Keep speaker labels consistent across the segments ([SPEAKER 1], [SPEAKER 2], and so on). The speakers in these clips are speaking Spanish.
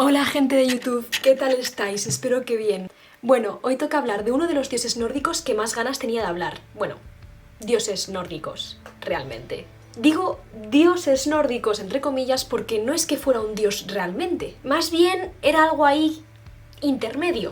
[SPEAKER 1] Hola gente de YouTube, ¿qué tal estáis? Espero que bien. Bueno, hoy toca hablar de uno de los dioses nórdicos que más ganas tenía de hablar. Bueno, dioses nórdicos, realmente. Digo dioses nórdicos entre comillas porque no es que fuera un dios realmente, más bien era algo ahí intermedio.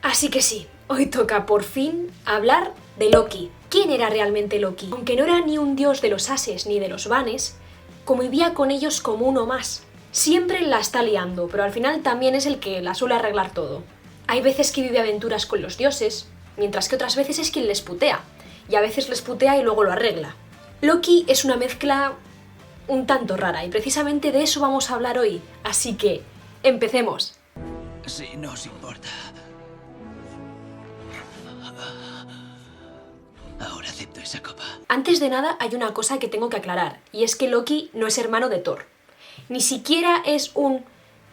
[SPEAKER 1] Así que sí, hoy toca por fin hablar de Loki. ¿Quién era realmente Loki? Aunque no era ni un dios de los ases ni de los vanes, convivía con ellos como uno más. Siempre la está liando, pero al final también es el que la suele arreglar todo. Hay veces que vive aventuras con los dioses, mientras que otras veces es quien les putea, y a veces les putea y luego lo arregla. Loki es una mezcla un tanto rara, y precisamente de eso vamos a hablar hoy, así que empecemos.
[SPEAKER 2] Si no os importa. Ahora acepto esa copa.
[SPEAKER 1] Antes de nada hay una cosa que tengo que aclarar, y es que Loki no es hermano de Thor. Ni siquiera es un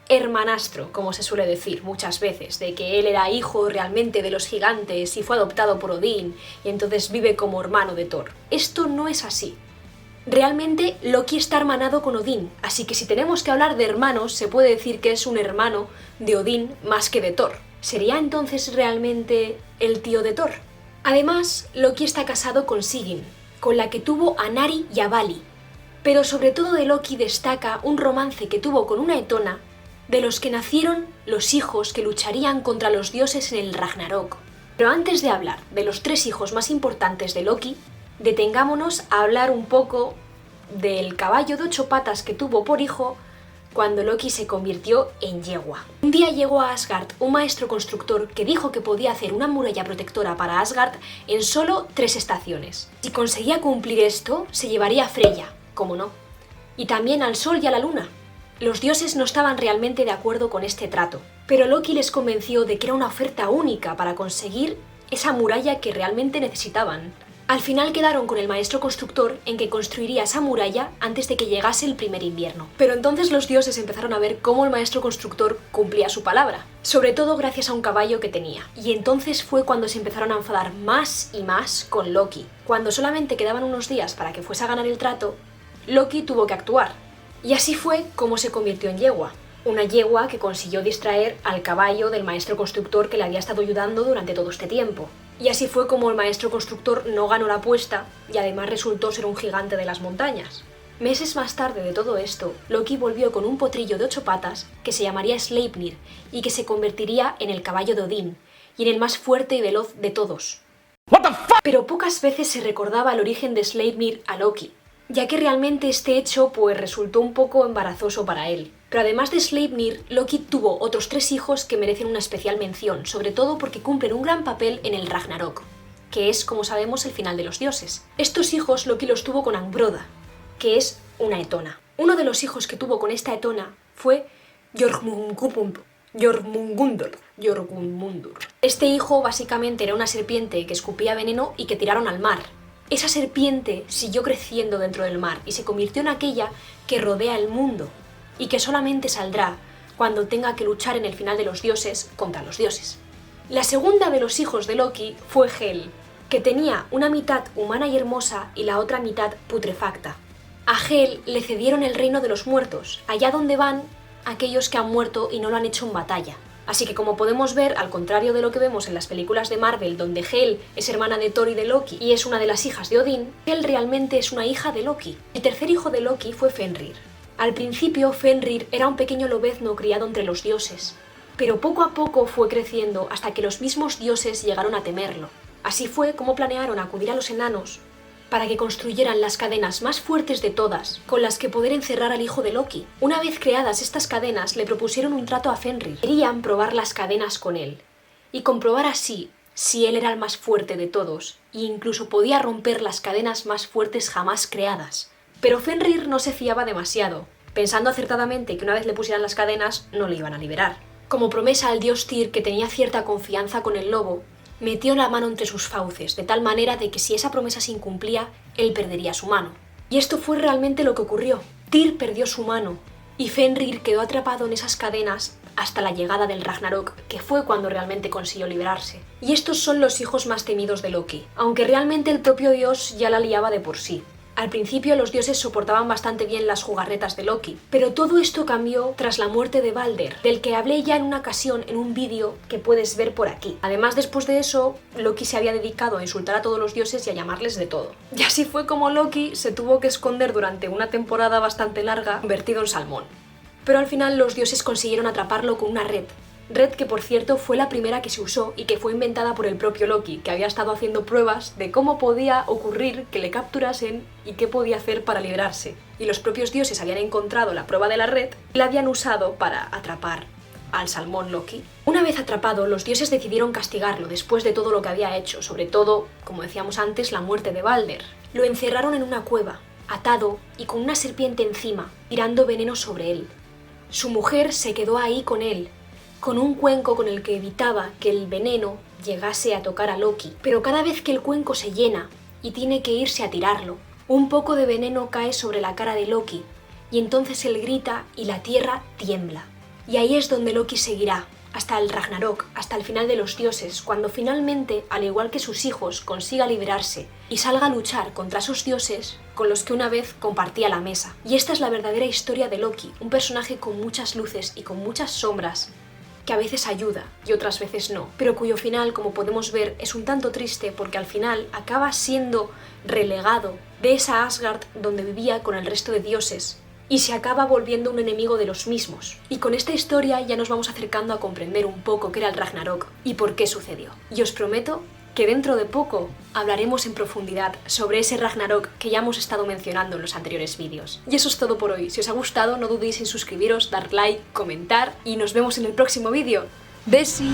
[SPEAKER 1] hermanastro, como se suele decir muchas veces, de que él era hijo realmente de los gigantes y fue adoptado por Odín y entonces vive como hermano de Thor. Esto no es así. Realmente Loki está hermanado con Odín, así que si tenemos que hablar de hermanos, se puede decir que es un hermano de Odín más que de Thor. ¿Sería entonces realmente el tío de Thor? Además, Loki está casado con Sigyn, con la que tuvo a Nari y a Vali. Pero sobre todo de Loki destaca un romance que tuvo con una etona, de los que nacieron los hijos que lucharían contra los dioses en el Ragnarok. Pero antes de hablar de los 3 hijos más importantes de Loki, detengámonos a hablar un poco del caballo de 8 patas que tuvo por hijo cuando Loki se convirtió en yegua. Un día llegó a Asgard un maestro constructor que dijo que podía hacer una muralla protectora para Asgard en solo 3 estaciones. Si conseguía cumplir esto, se llevaría a Freya, cómo no, y también al sol y a la luna. Los dioses no estaban realmente de acuerdo con este trato, pero Loki les convenció de que era una oferta única para conseguir esa muralla que realmente necesitaban. Al final quedaron con el maestro constructor en que construiría esa muralla antes de que llegase el primer invierno. Pero entonces los dioses empezaron a ver cómo el maestro constructor cumplía su palabra, sobre todo gracias a un caballo que tenía. Y entonces fue cuando se empezaron a enfadar más y más con Loki. Cuando solamente quedaban unos días para que fuese a ganar el trato, Loki tuvo que actuar. Y así fue como se convirtió en yegua. Una yegua que consiguió distraer al caballo del maestro constructor que le había estado ayudando durante todo este tiempo. Y así fue como el maestro constructor no ganó la apuesta y además resultó ser un gigante de las montañas. Meses más tarde de todo esto, Loki volvió con un potrillo de 8 patas que se llamaría Sleipnir y que se convertiría en el caballo de Odín y en el más fuerte y veloz de todos. Pero pocas veces se recordaba el origen de Sleipnir a Loki, ya que realmente este hecho pues resultó un poco embarazoso para él. Pero además de Sleipnir, Loki tuvo otros 3 hijos que merecen una especial mención, sobre todo porque cumplen un gran papel en el Ragnarok, que es, como sabemos, el final de los dioses. Estos hijos Loki los tuvo con Angbroda, que es una etona. Uno de los hijos que tuvo con esta etona fue Jormundur. Este hijo básicamente era una serpiente que escupía veneno y que tiraron al mar. Esa serpiente siguió creciendo dentro del mar y se convirtió en aquella que rodea el mundo y que solamente saldrá cuando tenga que luchar en el final de los dioses contra los dioses. La segunda de los hijos de Loki fue Hel, que tenía una mitad humana y hermosa y la otra mitad putrefacta. A Hel le cedieron el reino de los muertos, allá donde van aquellos que han muerto y no lo han hecho en batalla. Así que como podemos ver, al contrario de lo que vemos en las películas de Marvel, donde Hel es hermana de Thor y de Loki y es una de las hijas de Odín, Hel realmente es una hija de Loki. El tercer hijo de Loki fue Fenrir. Al principio Fenrir era un pequeño lobezno criado entre los dioses, pero poco a poco fue creciendo hasta que los mismos dioses llegaron a temerlo. Así fue como planearon acudir a los enanos para que construyeran las cadenas más fuertes de todas, con las que poder encerrar al hijo de Loki. Una vez creadas estas cadenas, le propusieron un trato a Fenrir. Querían probar las cadenas con él, y comprobar así si él era el más fuerte de todos, e incluso podía romper las cadenas más fuertes jamás creadas. Pero Fenrir no se fiaba demasiado, pensando acertadamente que una vez le pusieran las cadenas, no le iban a liberar. Como promesa al dios Tyr, que tenía cierta confianza con el lobo, metió la mano entre sus fauces, de tal manera de que si esa promesa se incumplía, él perdería su mano. Y esto fue realmente lo que ocurrió. Tyr perdió su mano, y Fenrir quedó atrapado en esas cadenas hasta la llegada del Ragnarok, que fue cuando realmente consiguió liberarse. Y estos son los hijos más temidos de Loki, aunque realmente el propio dios ya la liaba de por sí. Al principio los dioses soportaban bastante bien las jugarretas de Loki, pero todo esto cambió tras la muerte de Balder, del que hablé ya en una ocasión en un vídeo que puedes ver por aquí. Además, después de eso, Loki se había dedicado a insultar a todos los dioses y a llamarles de todo. Y así fue como Loki se tuvo que esconder durante una temporada bastante larga, convertido en salmón. Pero al final los dioses consiguieron atraparlo con una red que por cierto fue la primera que se usó y que fue inventada por el propio Loki, que había estado haciendo pruebas de cómo podía ocurrir que le capturasen y qué podía hacer para liberarse. Y los propios dioses habían encontrado la prueba de la red y la habían usado para atrapar al salmón Loki. Una vez atrapado, los dioses decidieron castigarlo después de todo lo que había hecho, sobre todo, como decíamos antes, la muerte de Balder. Lo encerraron en una cueva, atado y con una serpiente encima, tirando veneno sobre él. Su mujer se quedó ahí con él, con un cuenco con el que evitaba que el veneno llegase a tocar a Loki. Pero cada vez que el cuenco se llena y tiene que irse a tirarlo, un poco de veneno cae sobre la cara de Loki, y entonces él grita y la tierra tiembla. Y ahí es donde Loki seguirá, hasta el Ragnarok, hasta el final de los dioses, cuando finalmente, al igual que sus hijos, consiga liberarse y salga a luchar contra esos dioses con los que una vez compartía la mesa. Y esta es la verdadera historia de Loki, un personaje con muchas luces y con muchas sombras, que a veces ayuda y otras veces no, pero cuyo final, como podemos ver, es un tanto triste porque al final acaba siendo relegado de esa Asgard donde vivía con el resto de dioses y se acaba volviendo un enemigo de los mismos. Y con esta historia ya nos vamos acercando a comprender un poco qué era el Ragnarok y por qué sucedió. Y os prometo que dentro de poco hablaremos en profundidad sobre ese Ragnarok que ya hemos estado mencionando en los anteriores vídeos. Y eso es todo por hoy. Si os ha gustado, no dudéis en suscribiros, dar like, comentar y nos vemos en el próximo vídeo. ¡Besi!